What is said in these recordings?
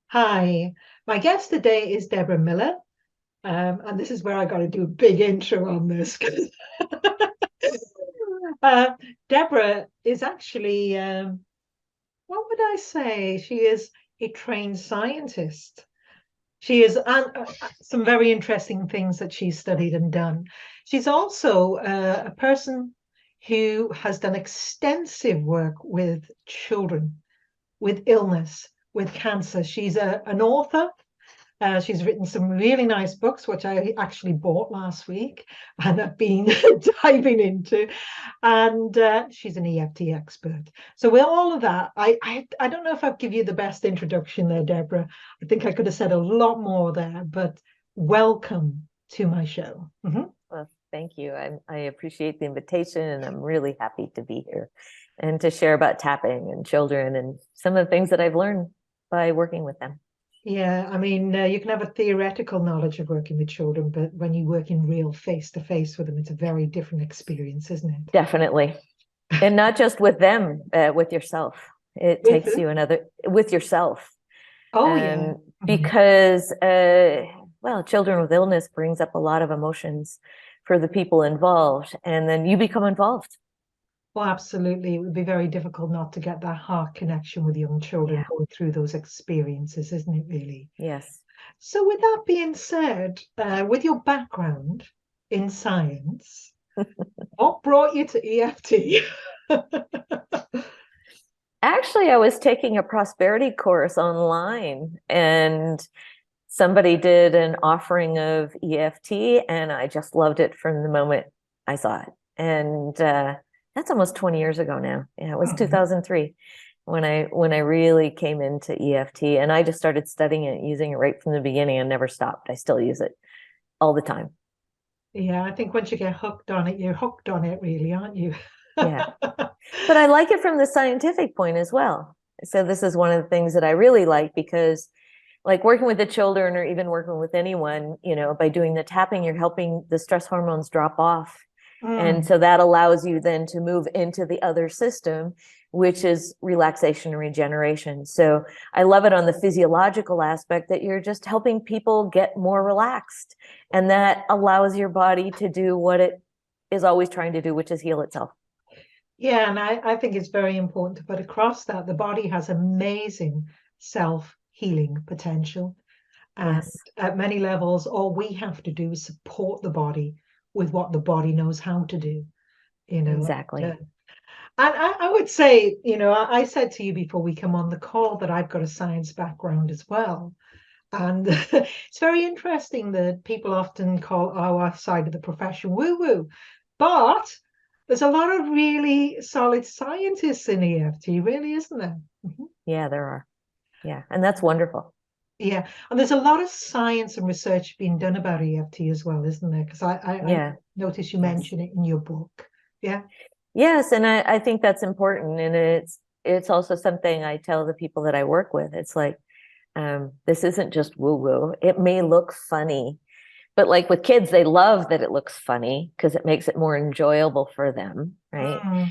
Hi, my guest today is Deborah Miller. And this is where I got to do a big intro on this. 'Cause, uh, Deborah is actually, what would I say? She is a trained scientist. She is some very interesting things that she's studied and done. She's also a person who has done extensive work with children, with illness, with cancer. She's an author. She's written some really nice books, which I actually bought last week and have been diving into. And she's an EFT expert. So with all of that, I don't know if I've given you the best introduction there, Deborah. I think I could have said a lot more there, but welcome to my show. Well, thank you. I appreciate the invitation, and I'm really happy to be here and to share about tapping and children and some of the things that I've learned by working with them. Yeah, I mean, you can have a theoretical knowledge of working with children, but when you work in real face to face with them, it's a very different experience, isn't it? Definitely. And not just with them, with yourself. It With takes who? you another with yourself. Oh, yeah. Mhm. Because, well, children with illness brings up a lot of emotions for the people involved, and then you become involved. Well, absolutely. It would be very difficult not to get that heart connection with young children Yeah. going through those experiences, isn't it, really? Yes. So, with that being said, with your background in science, what brought you to EFT? Actually, I was taking a prosperity course online, and somebody did an offering of EFT, and I just loved it from the moment I saw it. And that's almost 20 years ago now. Yeah, it was Mhm. 2003 when I really came into EFT, and I just started studying it, using it right from the beginning, and never stopped. I still use it all the time. Yeah, I think once you get hooked on it, you're hooked on it, really, aren't you? Yeah. But I like it from the scientific point as well. So this is one of the things that I really like, because like working with the children, or even working with anyone, by doing the tapping, you're helping the stress hormones drop off. And Mm. so that allows you then to move into the other system, which is relaxation and regeneration. So I love it on the physiological aspect, that you're just helping people get more relaxed. And that allows your body to do what it is always trying to do, which is heal itself. Yeah, and I think it's very important to put across that the body has amazing self-healing potential. And Yes, at many levels, all we have to do is support the body with what the body knows how to do, you know. exactly. And I would say, I said to you before we come on the call that I've got a science background as well. And it's very interesting that people often call our side of the profession woo-woo. But there's a lot of really solid scientists in EFT, really, isn't there? Mhm. Yeah, there are. Yeah, and that's wonderful. Yeah, and there's a lot of science and research being done about EFT as well, isn't there? Because I Yeah, noticed you yes. mention it in your book. Yeah. Yes, and I think that's important. And it's also something I tell the people that I work with. It's like, this isn't just woo-woo. It may look funny, but like with kids, they love that it looks funny because it makes it more enjoyable for them, right? Mm,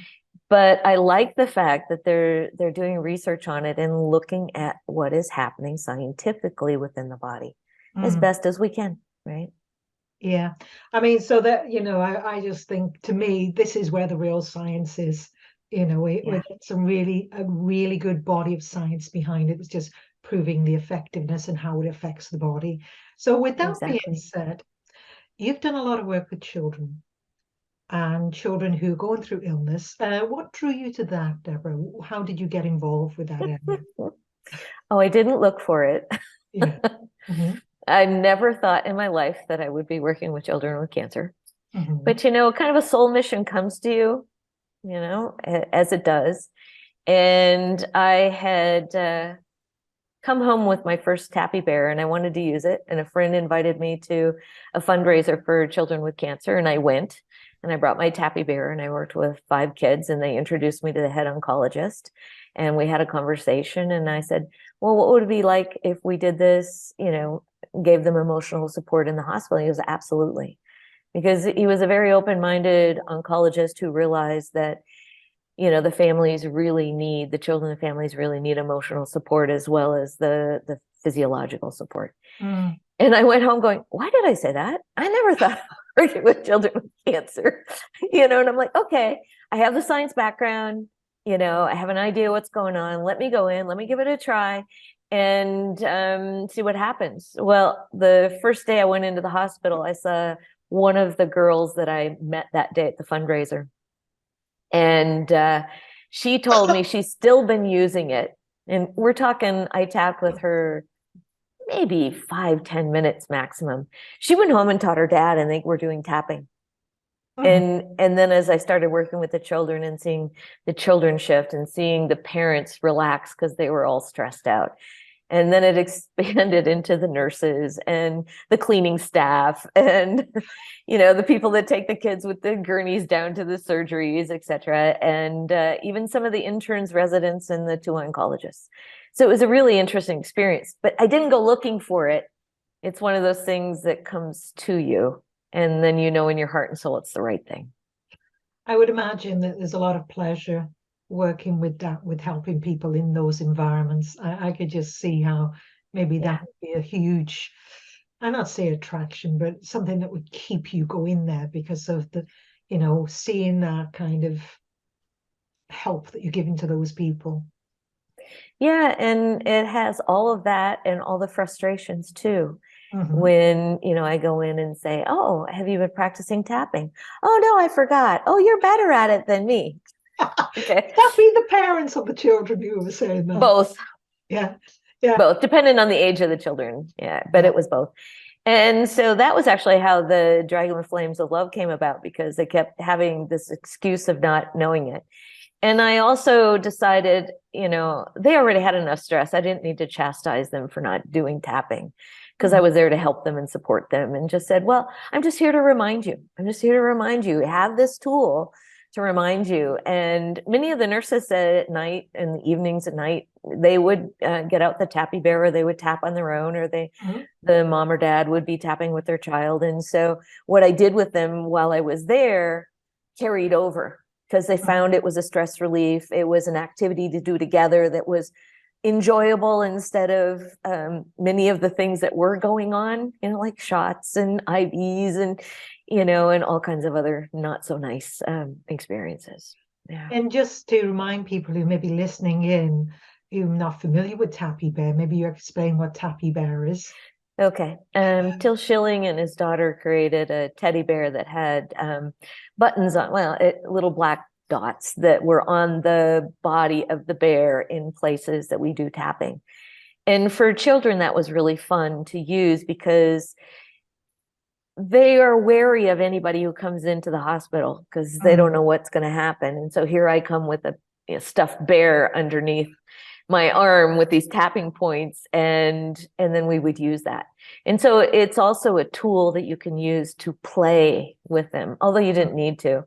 But I like the fact that they're doing research on it and looking at what is happening scientifically within the body as mm. best as we can, right? Yeah. I mean, so that, I just think to me, this is where the real science is. We Yeah, get a really good body of science behind it. It's just proving the effectiveness and how it affects the body. So with that being exactly. said, you've done a lot of work with children and children who are going through illness. What drew you to that, Deborah? How did you get involved with that area? Oh, I didn't look for it. Yeah. Hmm. I never thought in my life that I would be working with children with cancer. Hmm. But kind of a soul mission comes to you, as it does. And I had come home with my first Tappy Bear, and I wanted to use it. And a friend invited me to a fundraiser for children with cancer, and I went. And I brought my Tappy Bear, and I worked with 5 kids, and they introduced me to the head oncologist. And we had a conversation, and I said, well, what would it be like if we did this, gave them emotional support in the hospital? He goes, absolutely. Because he was a very open-minded oncologist who realized that the children and families really need emotional support, as well as the physiological support. Mm. And I went home going, why did I say that? I never thought of working with children with cancer, and I'm like, okay, I have the science background, I have an idea what's going on. Let me go in, let me give it a try and see what happens. Well, the first day I went into the hospital, I saw one of the girls that I met that day at the fundraiser. And she told me she's still been using it. And we're talking, I tapped with her maybe 5-10 minutes maximum. She went home and taught her dad, and they were doing tapping. And then as I started working with the children and seeing the children shift and seeing the parents relax because they were all stressed out. And then it expanded into the nurses and the cleaning staff and, the people that take the kids with the gurneys down to the surgeries, et cetera. And even some of the interns, residents, and the 2 oncologists. So it was a really interesting experience, but I didn't go looking for it. It's one of those things that comes to you. And then in your heart and soul, it's the right thing. I would imagine that there's a lot of pleasure working with that, with helping people in those environments. I could just see how maybe that would be a huge, I not say attraction, but something that would keep you going there because of the, seeing that kind of help that you're giving to those people. Yeah, and it has all of that and all the frustrations too. Mm-hmm. When, I go in and say, oh, have you been practicing tapping? Oh, no, I forgot. Oh, you're better at it than me. Okay. That be the parents of the children who were saying that? Both. Yeah. Both, depending on the age of the children. Yeah, but it was both. And so that was actually how the Dragon with Flames of Love came about, because they kept having this excuse of not knowing it. And I also decided, they already had enough stress. I didn't need to chastise them for not doing tapping, because I was there to help them and support them, and just said, well, I'm just here to remind you. I'm just here to remind you, have this tool to remind you. And many of the nurses said at night, in the evenings at night, they would get out the tappy bear, or they would tap on their own, or the mom or dad would be tapping with their child. And so what I did with them while I was there carried over, because they found it was a stress relief. It was an activity to do together that was enjoyable, instead of many of the things that were going on, like shots and IVs and, and all kinds of other not so nice experiences. Yeah. And just to remind people who may be listening in, who are not familiar with Tappy Bear, maybe you explain what Tappy Bear is. Okay. Till Schilling and his daughter created a teddy bear that had buttons on, little black dots that were on the body of the bear in places that we do tapping. And for children, that was really fun to use, because they are wary of anybody who comes into the hospital, because they don't know what's going to happen. And so here I come with a stuffed bear underneath my arm with these tapping points, and then we would use that. And so it's also a tool that you can use to play with them, although you didn't need to.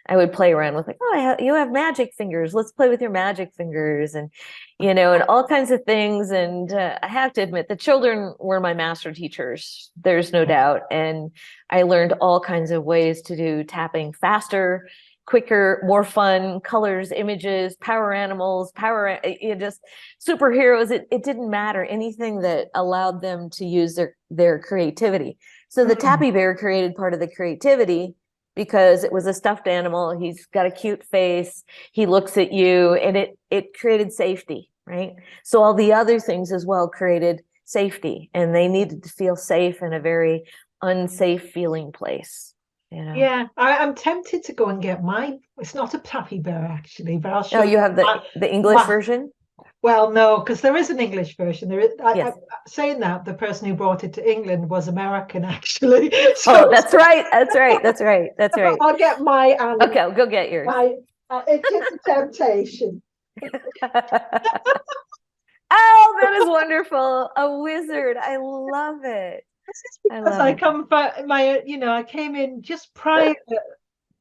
I would play around with, like, oh, you have magic fingers. Let's play with your magic fingers, and and all kinds of things. And I have to admit, the children were my master teachers. There's no doubt. And I learned all kinds of ways to do tapping faster, quicker, more fun, colors, images, power animals, just superheroes. It didn't matter, anything that allowed them to use their creativity. So the Tappy Bear created part of the creativity, because it was a stuffed animal. He's got a cute face. He looks at you, and it created safety, right? So all the other things as well created safety, and they needed to feel safe in a very unsafe feeling place. Yeah, I'm tempted to go and get mine. It's not a Tappy Bear, actually, but I'll show you. Oh, you have the English version? Well, no, because there is an English version. There is. Yes. Saying that, the person who brought it to England was American, actually. So, that's right. That's right. That's right. That's right. I'll get my. Okay, I'll go get yours. It's just a temptation. Oh, that is wonderful! A wizard. I love it. Because I come from I came in just prior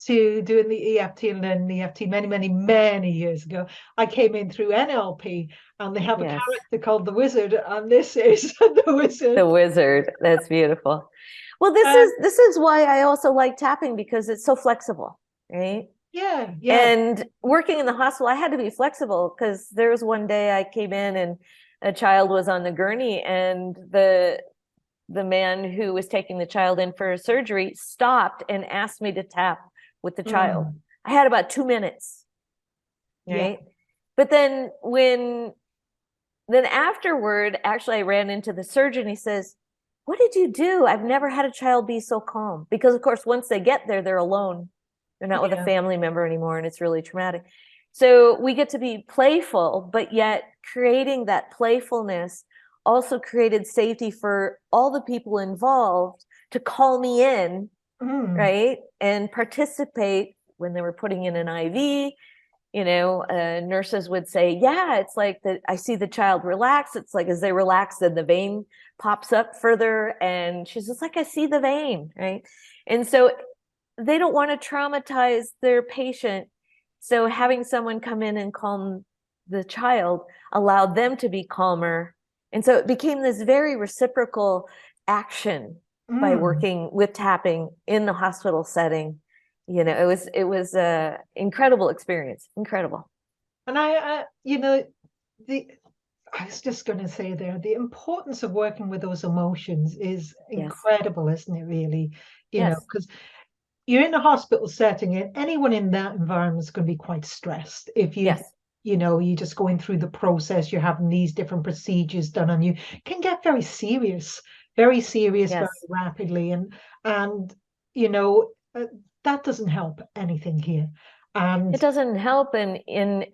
to doing the EFT and learning EFT many, many, many years ago. I came in through NLP, and they have a character called the Wizard, and this is the Wizard. The Wizard. That's beautiful. Well, this is why I also like tapping, because it's so flexible, right? Yeah. And working in the hospital, I had to be flexible, because there was one day I came in and a child was on the gurney, and the man who was taking the child in for surgery stopped and asked me to tap with the child. Mm. I had about 2 minutes, Yeah. right? But then afterward, actually, I ran into the surgeon. He says, "What did you do? I've never had a child be so calm." Because, of course, once they get there, they're alone. They're not with a Yeah. family member anymore, and it's really traumatic. So we get to be playful, but yet creating that playfulness also created safety for all the people involved to call me in, Mm. right? And participate when they were putting in an IV. Nurses would say, "Yeah, it's like that. I see the child relax. It's like as they relax, then the vein pops up further." And she's just like, "I see the vein," right? And so they don't want to traumatize their patient. So having someone come in and calm the child allowed them to be calmer. And so it became this very reciprocal action by Mm. working with tapping in the hospital setting. It was a incredible experience. Incredible. And I was just going to say there, the importance of working with those emotions is Yes. incredible, isn't it, really? Yes. Because you're in a hospital setting, and anyone in that environment is going to be quite stressed. If Yes. you're just going through the process, you're having these different procedures done on you, can get very serious, very Yes. rapidly, and you know that doesn't help anything here. And It doesn't help in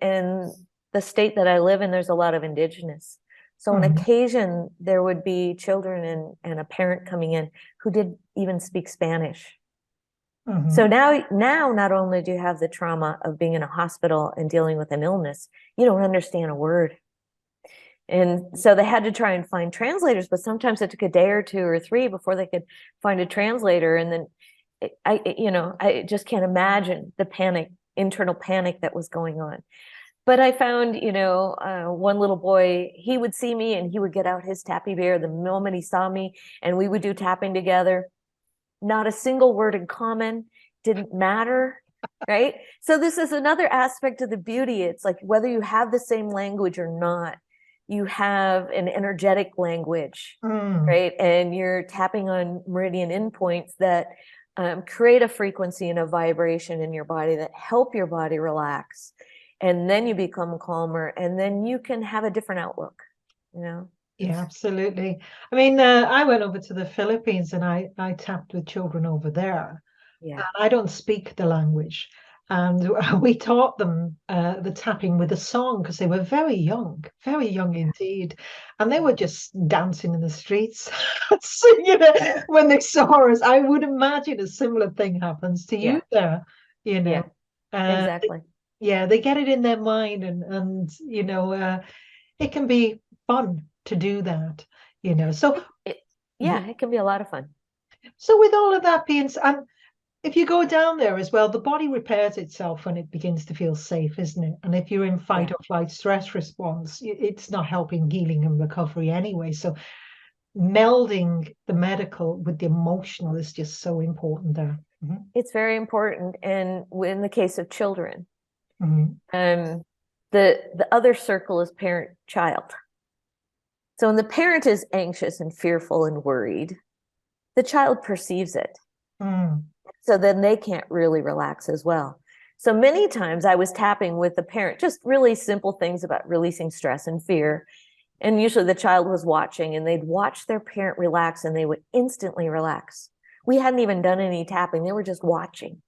the state that I live in, there's a lot of indigenous. So on mm, occasion there would be children and a parent coming in who did even speak Spanish. So mhm, now not only do you have the trauma of being in a hospital and dealing with an illness, you don't understand a word. And so they had to try and find translators, but sometimes it took a day or two or three before they could find a translator. And then I just can't imagine the internal panic that was going on. But I found, one little boy, he would see me and he would get out his tappy bear the moment he saw me, and we would do tapping together. Not a single word in common, didn't matter, right? So this is another aspect of the beauty. It's like whether you have the same language or not, you have an energetic language, mm, right? And you're tapping on meridian endpoints that create a frequency and a vibration in your body that help your body relax. And then you become calmer, and then you can have a different outlook, you know? yeah, absolutely. I mean, I went over to the Philippines and I tapped with children over there. Yeah. And I don't speak the language. And we taught them the tapping with a song because they were very young indeed. And they were just dancing in the streets, singing it when they saw us. I would imagine a similar thing happens to you Yeah. there, you Yeah. know. Uh, Exactly. yeah, they get it in their mind, and it can be fun to do that, So, It, it, mhm. yeah, it can be a lot of fun. So with all of that being said, if you go down there as well, the body repairs itself when it begins to feel safe, isn't it? And if you're in fight Yeah. or flight stress response, it's not helping healing and recovery anyway. So melding the medical with the emotional is just so important there. It's very important. And in the case of children, Mhm. um, the other circle is parent child. So when the parent is anxious and fearful and worried, the child perceives it. Mm. So then they can't really relax as well. So many times I was tapping with the parent, just really simple things about releasing stress and fear. And usually the child was watching, and they'd watch their parent relax and they would instantly relax. We hadn't even done any tapping, they were just watching.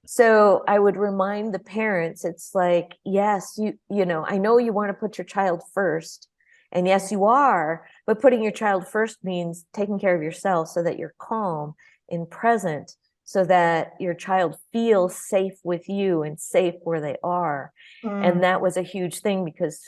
So I would remind the parents, it's like, yes, I know you want to put your child first. And yes, you are, but putting your child first means taking care of yourself so that you're calm and present, so that your child feels safe with you and safe where they are. Mm. And that was a huge thing because,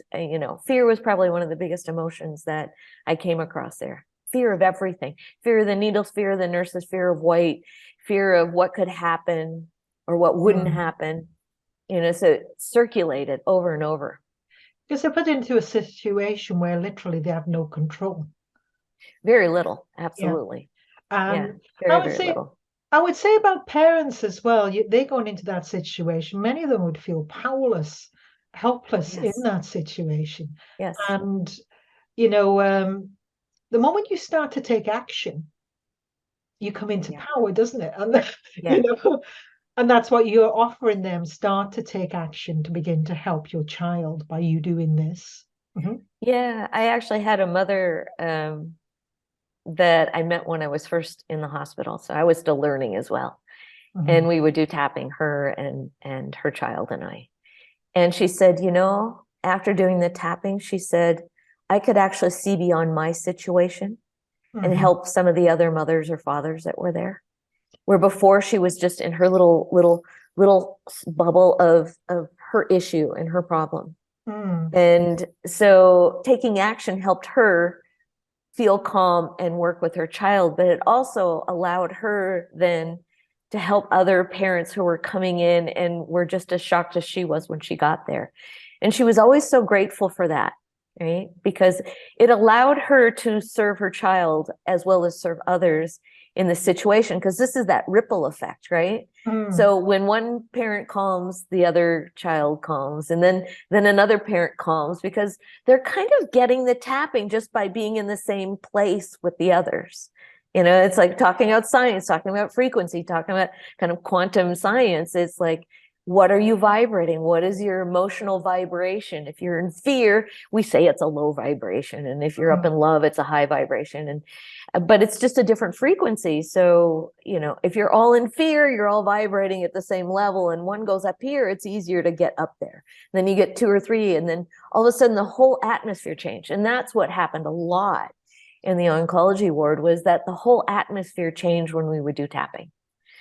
fear was probably one of the biggest emotions that I came across there. Fear of everything, fear of the needles, fear of the nurses, fear of white, fear of what could happen or what wouldn't Mm. happen, so it circulated over and over. Because they're put into a situation where literally they have no control. Very little, Yeah. absolutely. Yeah, And I very, would very say little. I would say about parents as well. They going into that situation, many of them would feel powerless helpless in Yes. that situation. Yes. And, you know, the moment you start to take action, you come into Yeah. power, doesn't it? And you Yeah. know, and that's what you're offering them. Start to take action to begin to help your child by you doing this. Mhm. Yeah. I actually had a mother that I met when I was first in the hospital. So I was still learning as well. And Mhm. we would do tapping, her and her child and I. And she said, you know, after doing the tapping, she said, I could actually see beyond my situation and Mhm. help some of the other mothers or fathers that were there. Where before she was just in her little bubble of her issue and her problem. Mm. And so taking action helped her feel calm and work with her child, but it also allowed her then to help other parents who were coming in and were just as shocked as she was when she got there. And she was always so grateful for that, right? Because it allowed her to serve her child as well as serve others in the situation, because this is that ripple effect, right? Mm. So when one parent calms, the other child calms, and then another parent calms, because they're kind of getting the tapping just by being in the same place with the others. You know, it's like talking about science, talking about frequency, talking about kind of quantum science. It's like, what are you vibrating? What is your emotional vibration? If you're in fear, we say it's a low vibration. And if you're up Mm. in love, it's a high vibration. And but it's just a different frequency. So, you know, if you're all in fear, you're all vibrating at the same level, and one goes up here, it's easier to get up there. Then you get two or three, and then all of a sudden the whole atmosphere changed. And that's what happened a lot in the oncology ward, was that the whole atmosphere changed when we would do tapping.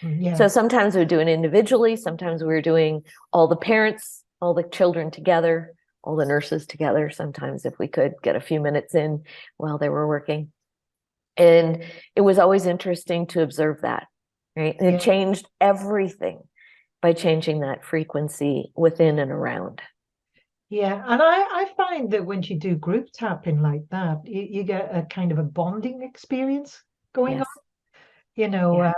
So Yes. sometimes we would do it individually. Sometimes we were doing all the parents, all the children together, all the nurses together. Sometimes if we could get a few minutes in while they were working. And it was always interesting to observe that, right? And it Yeah. changed everything by changing that frequency within and around. Yeah. And I find that when you do group tapping like that, you get a kind of a bonding experience going on. Yes. You know, Yeah.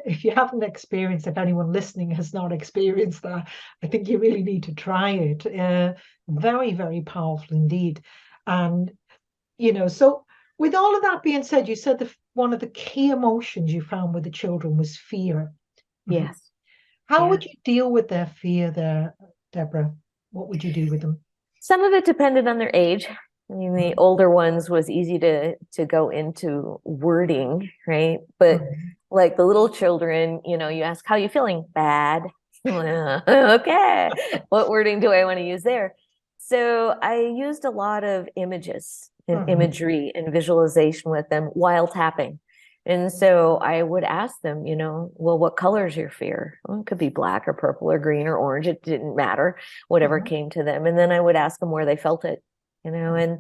if you haven't experienced, if anyone listening has not experienced that, I think you really need to try it. Very, very powerful indeed. And, you know, so with all of that being said, you said one of the key emotions you found with the children was fear. Mhm. Yes. How Yeah. would you deal with their fear there, Deborah? What would you do with them? Some of it depended on their age. I mean, the Mhm. older ones was easy to go into wording, right? But Mhm. like the little children, you know, you ask, how you feeling? Bad. Okay. What wording do I want to use there? So I used a lot of images and Mhm. imagery and visualization with them while tapping. And so I would ask them, you know, well, what color is your fear? Well, it could be black or purple or green or orange. It didn't matter, whatever Mhm. came to them. And then I would ask them where they felt it, you know, and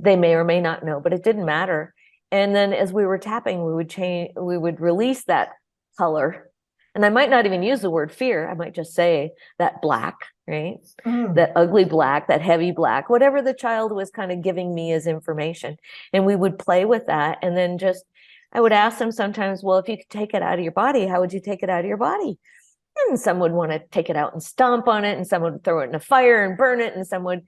they may or may not know, but it didn't matter. And then as we were tapping, we would release that color. And I might not even use the word fear. I might just say that black, right? Mhm. That ugly black, that heavy black, whatever the child was kind of giving me as information. And we would play with that. And then just, I would ask them sometimes, well, if you could take it out of your body, how would you take it out of your body? And some would want to take it out and stomp on it, and some would throw it in a fire and burn it, and some would,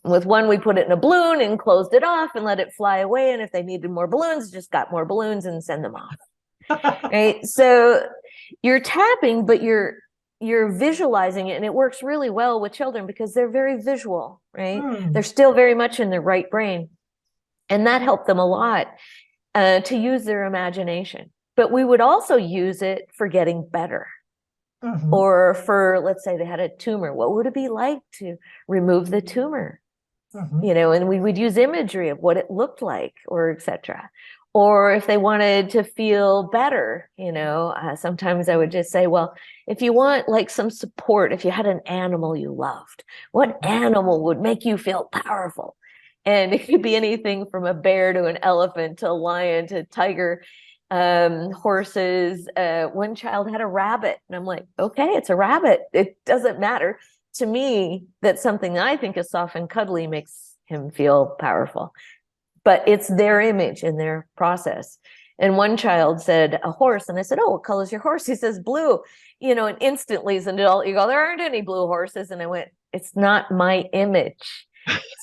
with one, we put it in a balloon and closed it off and let it fly away. And if they needed more balloons, just got more balloons and send them off. Right. So you're tapping, but you're visualizing it, and it works really well with children because they're very visual, right? They're Mhm. still very much in their right brain. And that helped them a lot to use their imagination. But we would also use it for getting better. Mhm. Or for, let's say they had a tumor, what would it be like to remove the tumor? Mhm. You know, and we would use imagery of what it looked like, or etc. Or if they wanted to feel better, you know, sometimes I would just say, well, if you want like some support, if you had an animal you loved, what animal would make you feel powerful? And it could be anything from a bear to an elephant to a lion to tiger, horses. One child had a rabbit, and I'm like, okay, it's a rabbit. It doesn't matter to me that something that I think is soft and cuddly makes him feel powerful. But it's their image and their process. And one child said a horse, and I said, "Oh, what color is your horse?" He says blue, and instantly as an adult, you go, "There aren't any blue horses." And I went, "It's not my image."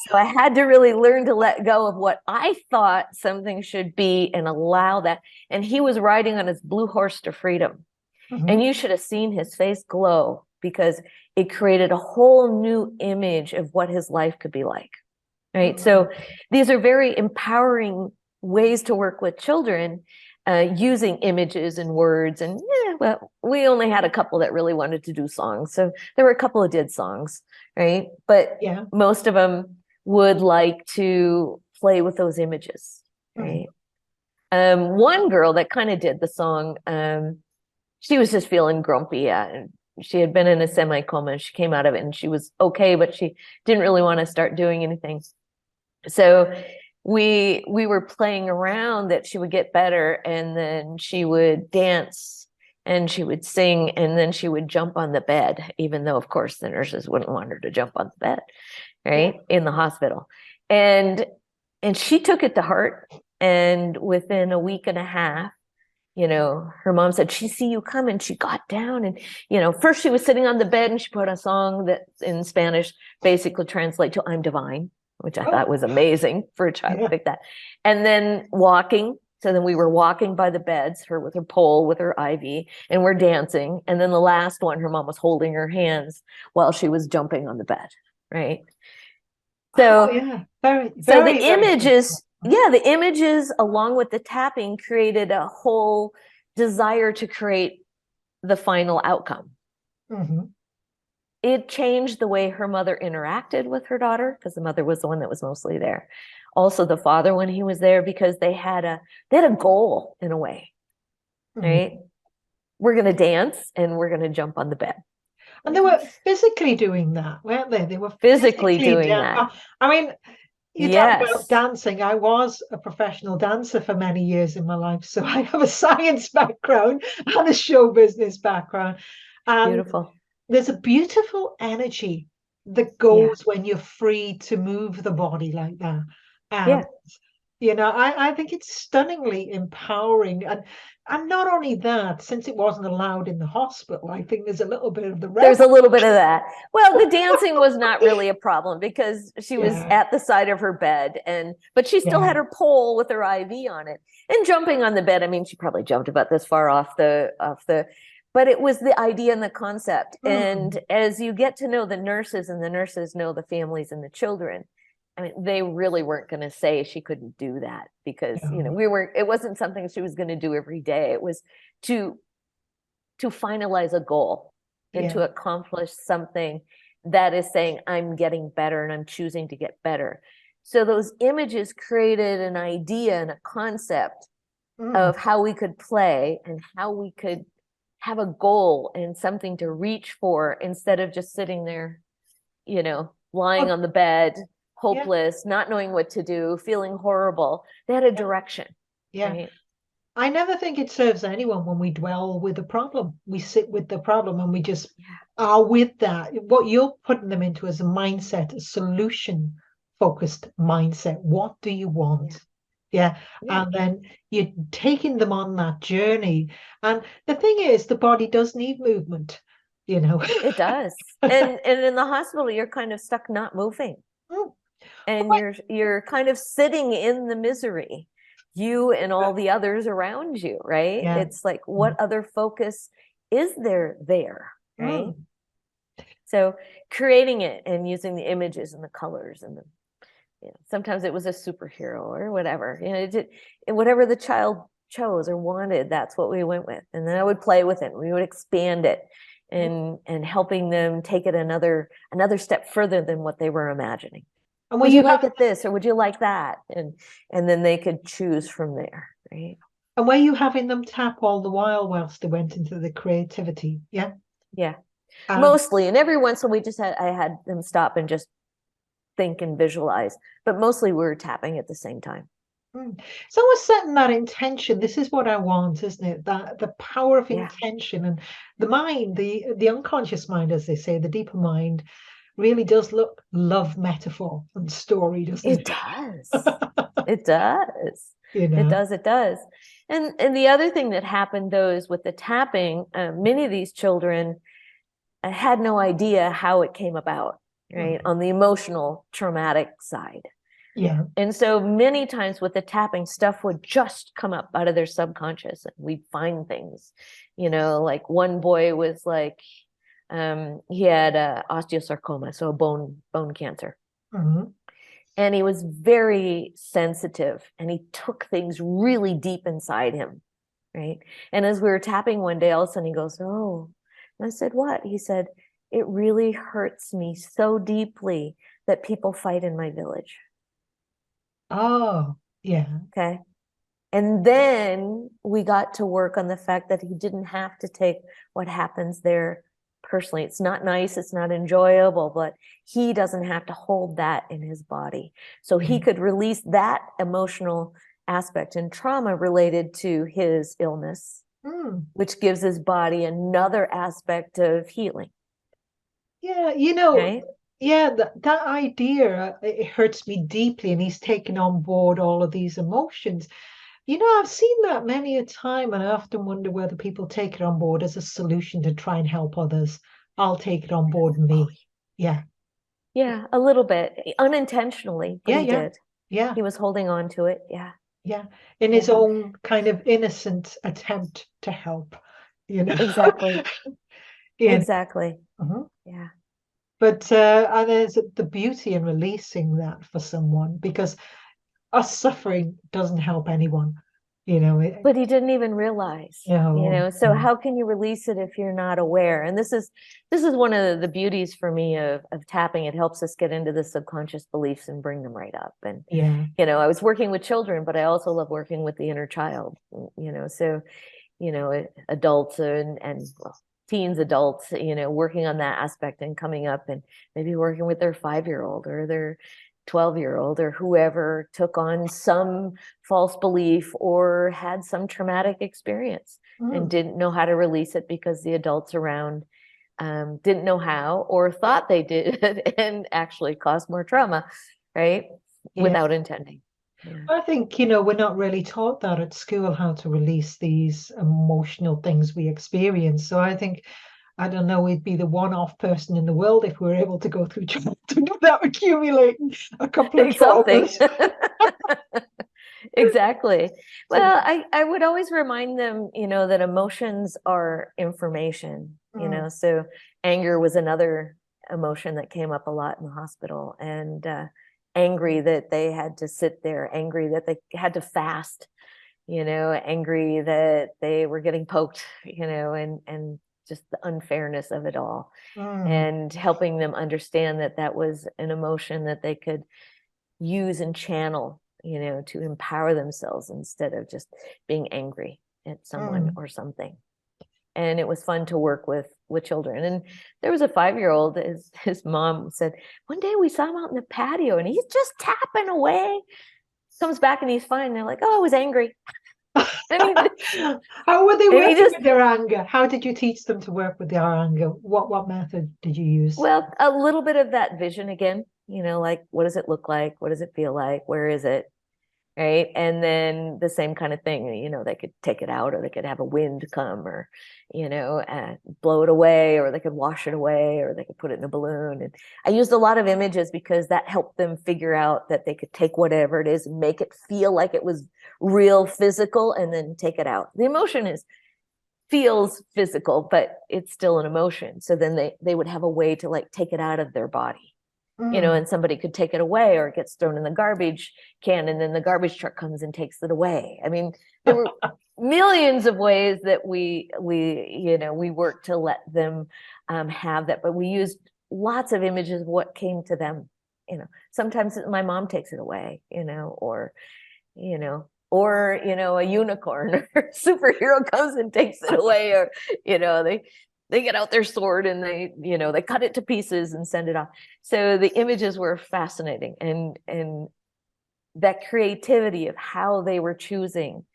So I had to really learn to let go of what I thought something should be and allow that. And he was riding on his blue horse to freedom. And you should have seen his face glow, because it created a whole new image of what his life could be like. Right. So these are very empowering ways to work with children, using images and words. And well, we only had a couple that really wanted to do songs. So there were a couple that did songs. Right. But most of them would like to play with those images. Right. One girl that kind of did the song, she was just feeling grumpy. And she had been in a semi-coma. She came out of it and she was okay, but she didn't really want to start doing anything. So we were playing around that she would get better, and then she would dance and she would sing, and then she would jump on the bed, even though, of course, the nurses wouldn't want her to jump on the bed, right, in the hospital. And she took it to heart. And within a week and a half, her mom said, "She see you coming." She got down and, first she was sitting on the bed and she put a song that in Spanish basically translate to "I'm divine," which I thought was amazing for a child to pick that. And then walking. So then we were walking by the beds, her with her pole, with her IV, and we're dancing. And then the last one, her mom was holding her hands while she was jumping on the bed. Right. So, very, so very, the images, the images along with the tapping created a whole desire to create the final outcome. It changed the way her mother interacted with her daughter, because the mother was the one that was mostly there. Also the father when he was there, because they had a goal in a way, right? We're going to dance and we're going to jump on the bed. And they were physically doing that, weren't they? They were physically doing that. I mean, you talk about dancing. I was a professional dancer for many years in my life, so I have a science background and a show business background. Beautiful. There's a beautiful energy that goes when you're free to move the body like that. And I think it's stunningly empowering. And not only that, since it wasn't allowed in the hospital, I think there's a little bit of the There's a little bit of that. Well, the dancing was not really a problem because she was at the side of her bed, but she still had her pole with her IV on it. And jumping on the bed, I mean, she probably jumped about this far off the but it was the idea and the concept. And as you get to know the nurses, and the nurses know the families and the children, I mean, they really weren't going to say she couldn't do that, because, it wasn't something she was going to do every day. It was to finalize a goal and to accomplish something that is saying, I'm getting better and I'm choosing to get better. So those images created an idea and a concept of how we could play and how we could have a goal and something to reach for, instead of just sitting there, lying on the bed, hopeless, not knowing what to do, feeling horrible. They had a direction. Right? I never think it serves anyone when we dwell with a problem. We sit with the problem and we just are with that. What you're putting them into is a mindset, a solution focused mindset. What do you want? And then you're taking them on that journey. And the thing is, the body does need movement, It does. And in the hospital, you're kind of stuck not moving. And you're kind of sitting in the misery, you and all the others around you, right? It's like, what other focus is there, right? So creating it and using the images and the colors and sometimes it was a superhero or whatever, whatever the child chose or wanted, that's what we went with. And then I would play with it. We would expand it and helping them take it another step further than what they were imagining. And would you like it this, or would you like that? And then they could choose from there, right? And were you having them tap all the whilst they went into the creativity? Yeah. Mostly. And every once in a while I had them stop and just think and visualize, but mostly we were tapping at the same time. So we're setting that intention. This is what I want, isn't it? That the power of intention, and the mind, the unconscious mind, as they say, the deeper mind, really does love metaphor and story, doesn't it? It does. It does. you It know. does, it does. And the other thing that happened though is with the tapping, many of these children had no idea how it came about, right? Mm. On the emotional traumatic side. Yeah. And so many times with the tapping, stuff would just come up out of their subconscious and we'd find things, like one boy was like, he had osteosarcoma, so a bone cancer. Mhm. And he was very sensitive and he took things really deep inside him, right? And as we were tapping one day, all of a sudden he goes, oh, and I said, what? He said, it really hurts me so deeply that people fight in my village. Oh, yeah. Okay. And then we got to work on the fact that he didn't have to take what happens there personally. It's not nice, it's not enjoyable, but he doesn't have to hold that in his body. So he Yeah. could release that emotional aspect and trauma related to his illness, Mm. which gives his body another aspect of healing, Yeah, right? yeah, that idea, it hurts me deeply, and he's taken on board all of these emotions. I've seen that many a time, and I often wonder whether people take it on board as a solution to try and help others. I'll take it on board Oh, me. Yeah, yeah, a little bit unintentionally, but yeah, he yeah, did. yeah, He was holding on to it. Yeah. yeah. In his Yeah, own kind of innocent attempt to help, you know. exactly. You Exactly. Mhm. Yeah. But and there's the beauty in releasing that for someone, because us suffering doesn't help anyone, you know. But he didn't even realize, No, so no. how can you release it if you're not aware? And this is one of the beauties for me of tapping. It helps us get into the subconscious beliefs and bring them right up. And, Yeah. I was working with children, but I also love working with the inner child, so, adults and well, teens, adults, working on that aspect and coming up and maybe working with their 5-year-old or their 12-year-old or whoever took on some false belief or had some traumatic experience and Mm. didn't know how to release it because the adults around didn't know how or thought they did and actually caused more trauma, right? Yeah. Without intending. Yeah. I think, we're not really taught that at school, how to release these emotional things we experience. So I think, I don't know, we'd be the one-off person in the world if we were able to go through childhood without accumulating a couple of Something. traumas. Exactly. So, Well, I would always remind them, that emotions are information, mm, so anger was another emotion that came up a lot in the hospital, and angry that they had to sit there, angry that they had to fast, angry that they were getting poked, and just the unfairness of it all, mm, and helping them understand that that was an emotion that they could use and channel, to empower themselves instead of just being angry at someone mm. or something. And it was fun to work with children. And there was a 5-year-old, his mom said, one day we saw him out in the patio and he's just tapping away. Comes back and he's fine. They're like, oh, I was angry. I mean, How were they and he working just, with their anger? How did you teach them to work with their anger? What method did you use? well, a little bit of that vision again, like what does it look like? What does it feel like? Where is it? Right. And then the same kind of thing, they could take it out or they could have a wind come or, blow it away, or they could wash it away, or they could put it in a balloon. And I used a lot of images because that helped them figure out that they could take whatever it is and make it feel like it was real physical and then take it out. The emotion feels physical, but it's still an emotion. So then they would have a way to like take it out of their body, Mm. and somebody could take it away or it gets thrown in the garbage can and then the garbage truck comes and takes it away. I mean, there were millions of ways that we worked to let them have that, but we used lots of images of what came to them. Sometimes my mom takes it away, or a unicorn or superhero comes and takes it away, or they get out their sword and they cut it to pieces and send it off. So the images were fascinating, and that creativity of how they were choosing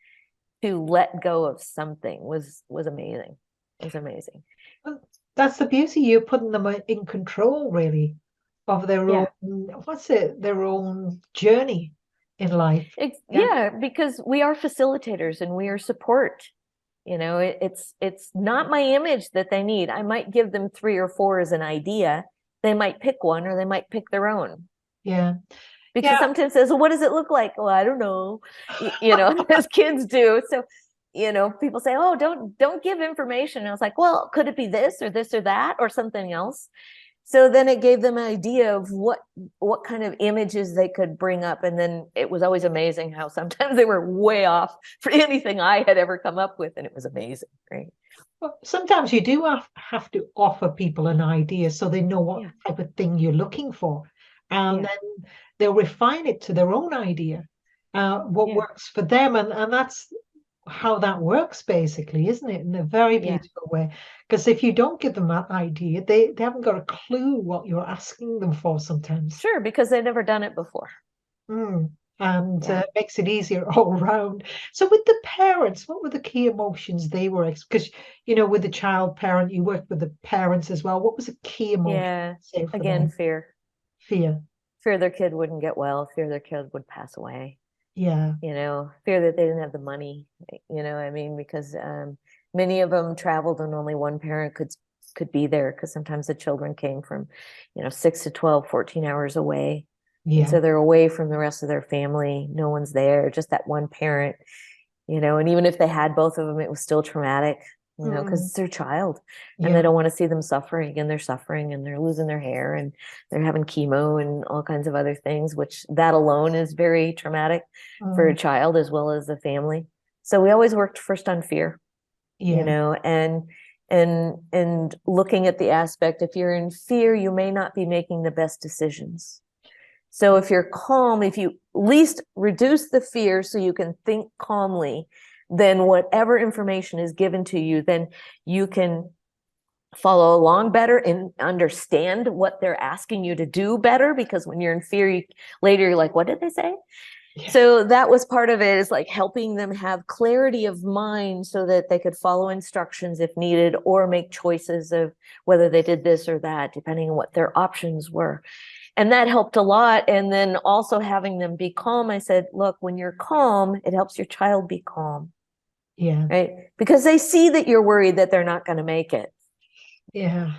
to let go of something was amazing. It was amazing. Well, that's the beauty. You're putting them in control, really, of their own, Yeah. their own journey. in life. Yeah, because we are facilitators and we are support. You know, it's not my image that they need. I might give them 3 or 4 as an idea. They might pick one or they might pick their own. Yeah. Because sometimes says, well, what does it look like? Well, I don't know, you know, as kids do. So, you know, people say, oh, don't give information. And I was like, well, could it be this or that or something else? So then it gave them an idea of what kind of images they could bring up. And then it was always amazing how sometimes they were way off for anything I had ever come up with. And it was amazing, right? Well, sometimes you do have to offer people an idea so they know what type of thing you're looking for. And then they'll refine it to their own idea, what works for them. And that's how that works, basically, isn't it? In a very beautiful way. Because if you don't give them that idea, they haven't got a clue what you're asking them for sometimes. Sure, because they've never done it before. And it makes it easier all around. So with the parents, what were the key emotions they were? Because, you know, with the child parent, you worked with the parents as well. What was the key emotion? Yeah, again, fear. Fear. Fear their kid wouldn't get well, fear their kid would pass away. Yeah. You know, fear that they didn't have the money, you know, I mean, because many of them traveled and only one parent could be there, because sometimes the children came from, you know, 6 to 12, 14 hours away. And so they're away from the rest of their family. No one's there, just that one parent, you know, and even if they had both of them, it was still traumatic, you know, because it's their child and they don't want to see them suffering, and they're suffering and they're losing their hair and they're having chemo and all kinds of other things, which that alone is very traumatic for a child as well as the family. So we always worked first on fear, you know, and looking at the aspect, if you're in fear, you may not be making the best decisions. So if you're calm, if you at least reduce the fear so you can think calmly, then whatever information is given to you, then you can follow along better and understand what they're asking you to do better. Because when you're in fear, later you're like, what did they say? Yeah. So that was part of it, is like helping them have clarity of mind so that they could follow instructions if needed, or make choices of whether they did this or that, depending on what their options were. And that helped a lot. And then also having them be calm. I said, look, when you're calm, it helps your child be calm. Yeah. Right. Because they see that you're worried that they're not going to make it. Yeah.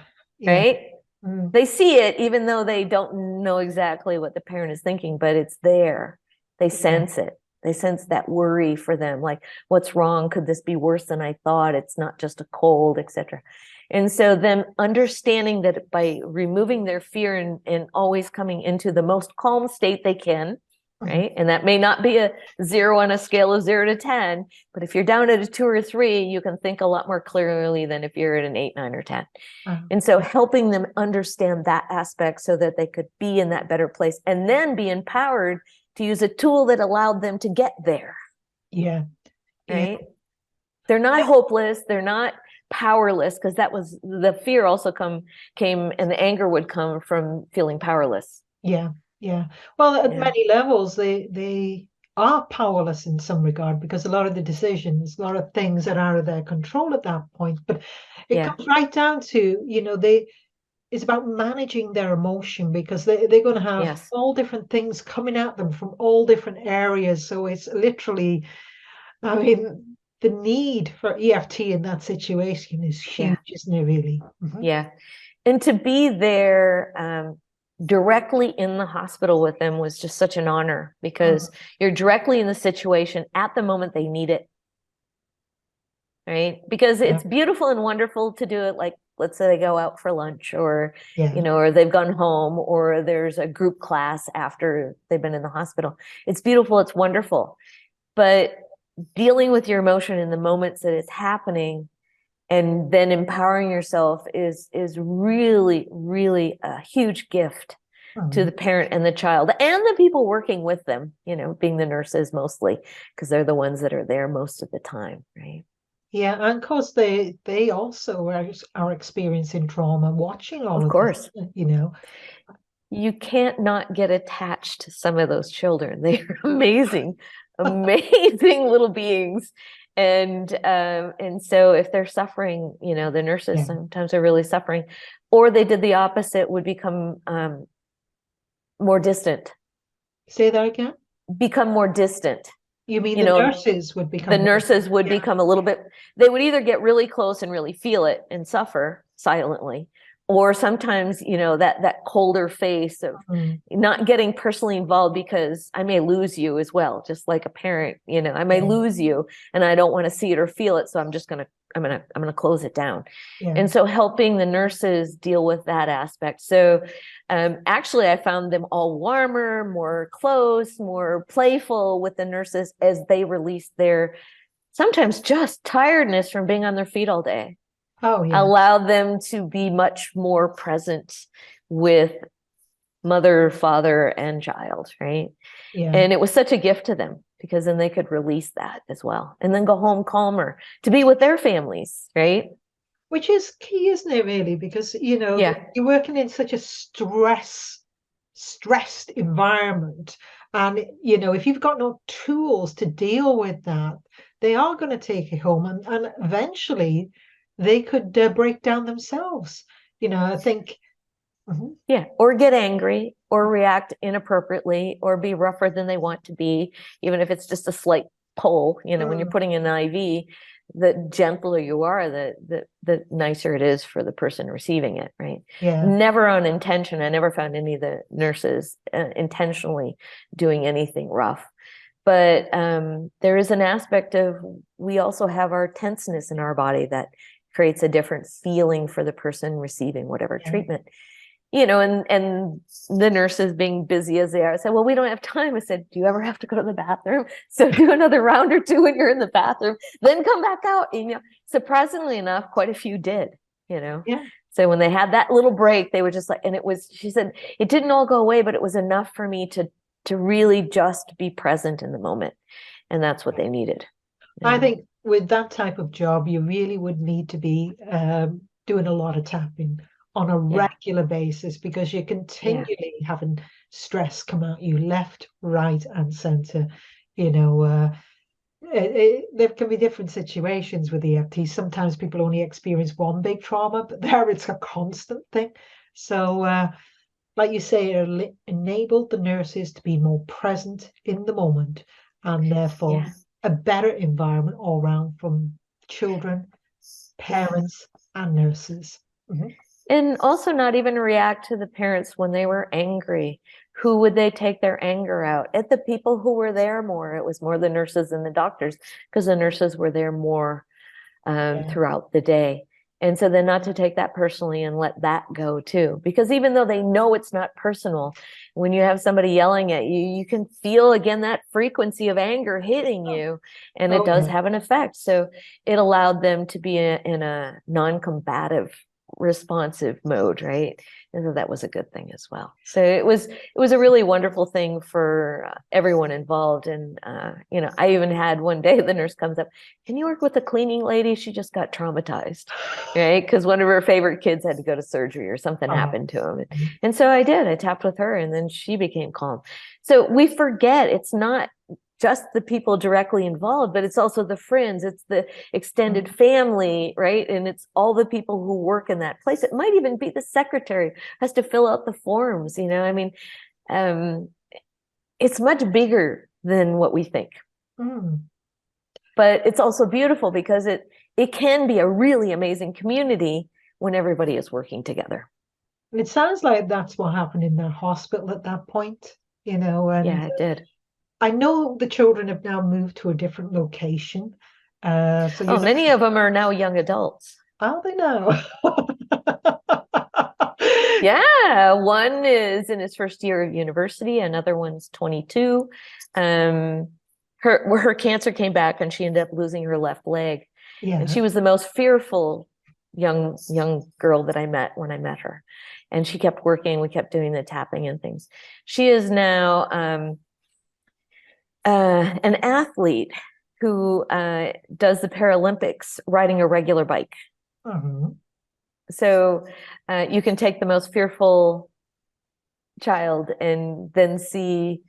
Right. They see it, even though they don't know exactly what the parent is thinking, but it's there. They sense it. They sense that worry for them. Like, what's wrong? Could this be worse than I thought? It's not just a cold, etc. And so them understanding that by removing their fear and always coming into the most calm state they can, right? And that may not be a 0 on a scale of 0 to 10, but if you're down at a 2 or 3, you can think a lot more clearly than if you're at an 8, 9, or 10. And so helping them understand that aspect so that they could be in that better place, and then be empowered to use a tool that allowed them to get there. Yeah. Right? They're not hopeless. They're not powerless, because that was the fear also came, and the anger would come from feeling powerless. Yeah. Well, at many levels, they are powerless in some regard, because a lot of the decisions, a lot of things are out of their control at that point. But it comes right down to, you know, it's about managing their emotion, because they're going to have all different things coming at them from all different areas. So it's literally, I mean, the need for EFT in that situation is huge, isn't it, really? Yeah. And to be there directly in the hospital with them was just such an honor, because you're directly in the situation at the moment they need it. Right? Because it's beautiful and wonderful to do it, like, let's say they go out for lunch, or, you know, or they've gone home, or there's a group class after they've been in the hospital. It's beautiful. It's wonderful. But dealing with your emotion in the moments that it's happening, and then empowering yourself is really, really a huge gift to the parent and the child and the people working with them, you know, being the nurses mostly, because they're the ones that are there most of the time, right? Yeah, and of course they also are experiencing trauma watching all of course this, you know. You can't not get attached to some of those children. They're amazing, amazing little beings. And so if they're suffering, you know, the nurses sometimes are really suffering, or they did the opposite, would become more distant. Say that again? become more distant. You mean You the know, nurses would become the more- nurses would Yeah. become a little bit, they would either get really close and really feel it and suffer silently, or sometimes, you know, that colder face of Mm, not getting personally involved because I may lose you as well, just like a parent, you know, I may Yeah. lose you and I don't want to see it or feel it, so I'm gonna close it down. yeah. And so helping the nurses deal with that aspect. So actually, I found them all warmer, more close, more playful with the nurses as they released their sometimes just tiredness from being on their feet all day. Oh, yeah. Allowed them to be much more present with mother, father, and child, right? Yeah. And it was such a gift to them because then they could release that as well and then go home calmer to be with their families, right? Which is key, isn't it, really? Because, you know, Yeah. you're working in such a stressed environment. And, you know, if you've got no tools to deal with that, they are going to take it home and eventually they could break down themselves. You know, I think, mhm, Yeah, or get angry or react inappropriately or be rougher than they want to be, even if it's just a slight pull, you know, when you're mm, putting in an IV, the gentler you are, the nicer it is for the person receiving it, right? yeah, Never on intention. I never found any of the nurses intentionally doing anything rough. But there is an aspect of we also have our tenseness in our body that creates a different feeling for the person receiving whatever yeah. treatment. You know, and the nurses being busy as they are said, well, we don't have time. I said, do you ever have to go to the bathroom? So do another round or two when you're in the bathroom, then come back out. And, you know, surprisingly enough, quite a few did, you know. Yeah. So when they had that little break, they were just like, and it was, she said, it didn't all go away, but it was enough for me to really just be present in the moment. And that's what they needed. I Yeah. think with that type of job, you really would need to be doing a lot of tapping on a Yeah. regular basis because you're Yeah. continually having stress come at you left, right, and center. You know, there can be different situations with EFT. Sometimes people only experience one big trauma, but there it's a constant thing. So, like you say, it enabled the nurses to be more present in the moment and therefore Yeah. a better environment all around from children, parents, and nurses. Mhm. And also not even react to the parents when they were angry. Who would they take their anger out? At the people who were there more. It was more the nurses and the doctors because the nurses were there more Yeah. throughout the day. And so then not to take that personally and let that go too. Because even though they know it's not personal, when you have somebody yelling at you, you can feel again that frequency of anger hitting you, and it Oh, does yeah. have an effect. So it allowed them to be in a non-combative responsive mode, right? And so that was a good thing as well. So it was a really wonderful thing for everyone involved. And you know, I even had one day the nurse comes up, can you work with the cleaning lady? She just got traumatized, right? Because one of her favorite kids had to go to surgery or something happened to him. And so I did. I tapped with her, and then she became calm. So we forget it's not just the people directly involved, but it's also the friends, it's the extended family, right? And it's all the people who work in that place. It might even be the secretary has to fill out the forms, you know. I mean, it's much bigger than what we think. Mm. But it's also beautiful because it can be a really amazing community when everybody is working together. It sounds like that's what happened in the hospital at that point, you know, and Yeah, it did. I know the children have now moved to a different location. So Oh, you're not, many of them are now young adults. are they now? Yeah, one is in his first year of university, another one's 22. Her cancer came back and she ended up losing her left leg. And Yeah. she was the most fearful young girl that I met when I met her. And she kept working, we kept doing the tapping and things. She is now an athlete who does the Paralympics riding a regular bike. Mhm. So you can take the most fearful child and then see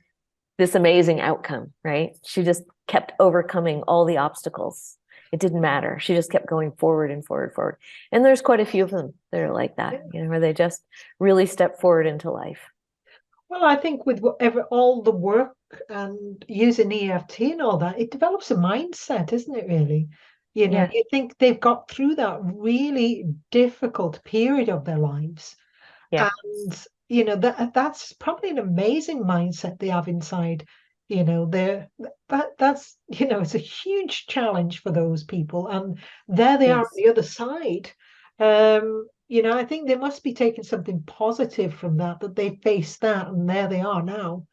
this amazing outcome, right? She just kept overcoming all the obstacles. It didn't matter. She just kept going forward and forward, forward. And there's quite a few of them that are like that, you know, where they just really step forward into life. Well, I think with whatever all the work and using EFT and all that, it develops a mindset, isn't it, really? You know, Yeah. you think they've got through that really difficult period of their lives. Yeah. And, you know, that's probably an amazing mindset they have inside. You know, that's, you know, it's a huge challenge for those people. And there they are on Yes. the other side. You know, I think they must be taking something positive from that, that they faced that and there they are now,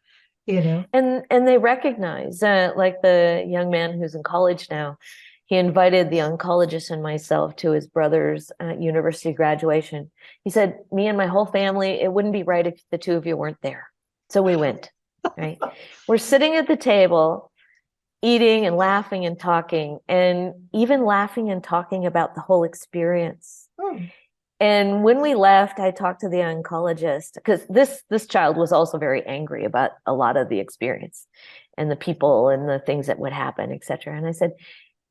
you know. And they recognize, like the young man who's in college now, he invited the oncologist and myself to his brother's university graduation. He said, "Me and my whole family, it wouldn't be right if the two of you weren't there." So we went, right? We're sitting at the table, eating and laughing and talking, and even laughing and talking about the whole experience. Hmm. And when we left, I talked to the oncologist because this child was also very angry about a lot of the experience and the people and the things that would happen, et cetera. And I said,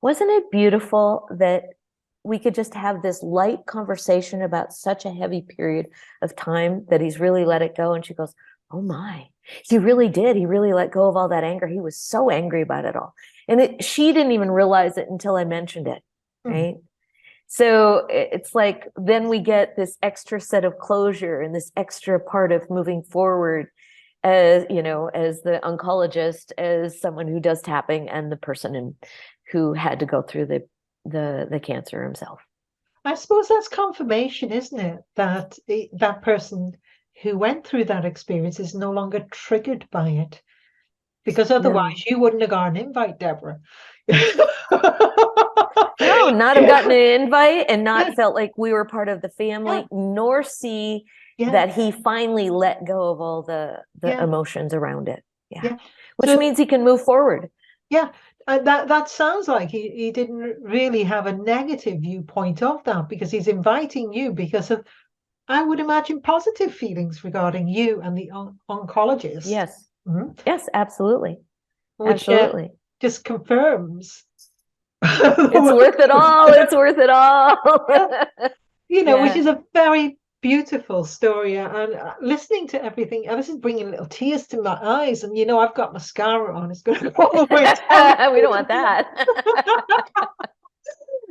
"Wasn't it beautiful that we could just have this light conversation about such a heavy period of time that he's really let it go?" And she goes, "Oh my, he really did. He really let go of all that anger. He was so angry about it all." And she didn't even realize it until I mentioned it, Hmm. right? So it's like then we get this extra set of closure and this extra part of moving forward as, you know, as the oncologist, as someone who does tapping, and the person who had to go through the cancer himself. I suppose that's confirmation, isn't it? That that person who went through that experience is no longer triggered by it. Because No, otherwise you wouldn't have got an invite, Deborah. no, not have gotten an invite and Yeah, not felt like we were part of the yeah, family, nor see yeah, that he finally let go of all the yeah, emotions around it. Yeah. yeah. Which So means he can move forward. yeah, that sounds like he didn't really have a negative viewpoint of that because he's inviting you because of, I would imagine, positive feelings regarding you and the oncologist. Yes. Mhm. Yes, absolutely. Which Absolutely. just confirms It's the worth it all. work. It's worth it all. Yeah, you know, which Yeah. is a very beautiful story. And listening to everything, and this is bringing little tears to my eyes. And you know, I've got mascara on; it's going to go all the way down. We don't want that.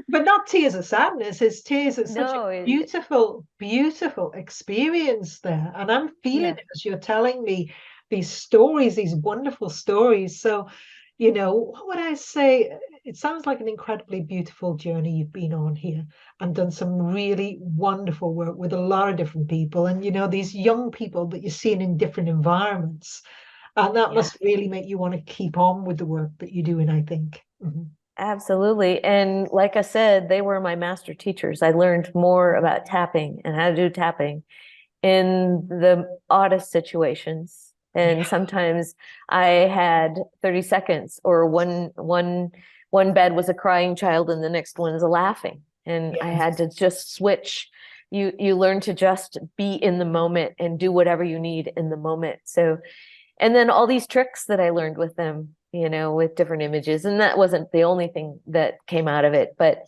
But not tears of sadness. It's tears of such a No, beautiful, beautiful experience there. And I'm feeling yeah. it as you're telling me these stories, these wonderful stories. So, you know, what would I say? It sounds like an incredibly beautiful journey you've been on here and done some really wonderful work with a lot of different people. And, you know, these young people that you're seeing in different environments. And that Yeah. must really make you want to keep on with the work that you're doing, I think. Mhm. Absolutely. And like I said, they were my master teachers. I learned more about tapping and how to do tapping in the oddest situations. And Yeah. sometimes I had 30 seconds, or one bed was a crying child and the next one is a laughing. And I Yeah. had to just switch. You learn to just be in the moment and do whatever you need in the moment. So, and then all these tricks that I learned with them, you know, with different images. And that wasn't the only thing that came out of it, but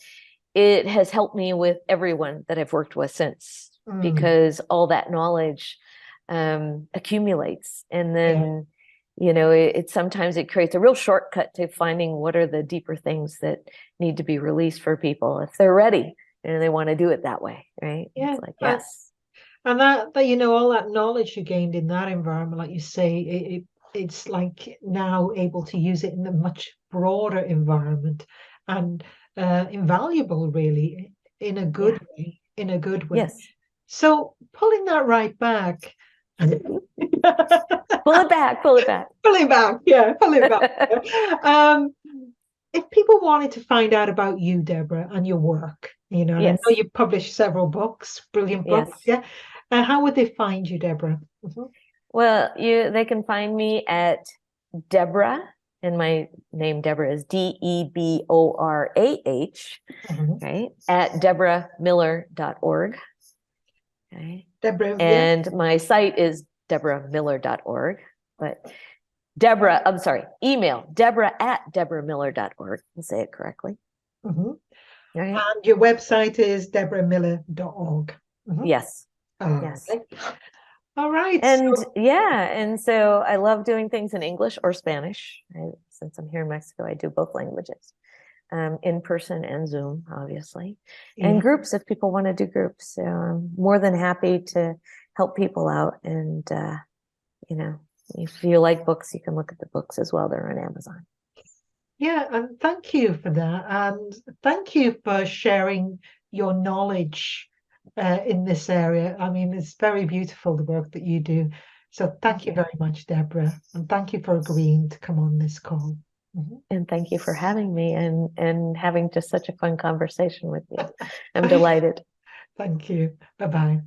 it has helped me with everyone that I've worked with since, Mm. because all that knowledge accumulates. And Yeah. then, you know, it sometimes it creates a real shortcut to finding what are the deeper things that need to be released for people if they're ready and they want to do it that way, right? Yeah. It's like, yes, And that, you know, all that knowledge you gained in that environment, like you say, it's like now able to use it in a much broader environment and invaluable, really, in a yeah, good way, in a good way. yes. So pulling that right back, Pull it back, pull it back. pulling back, yeah, pulling back. Um, if people wanted to find out about you, Deborah, and your work, you know, and I know Yes, you've published several books, brilliant books, yes. yeah. How would they find you, Deborah? Mhm. Well, they can find me at Deborah, and my name Deborah is DeBorah, Mhm. right? At deborahmiller.org. Okay. Deborah, yeah. And my site is deborahmiller.org. But Deborah, I'm sorry, email Deborah at deborahmiller.org. I'll say it correctly. Mhm. Right? And your website is deborahmiller.org. Mhm. Yes. Oh, Yes. okay. All right. And So, yeah, and so I love doing things in English or Spanish. Since I'm here in Mexico, I do both languages, in person and Zoom, obviously, and yeah. groups if people want to do groups. So I'm more than happy to help people out. And you know, if you like books, you can look at the books as well. They're on Amazon. Yeah, and thank you for that. And thank you for sharing your knowledge in this area. I mean, it's very beautiful, the work that you do. So thank Thank you you. very much, Deborah. And thank you for agreeing to come on this call. Mhm. And thank you for having me and having just such a fun conversation with you. I'm delighted. Thank you. Bye bye.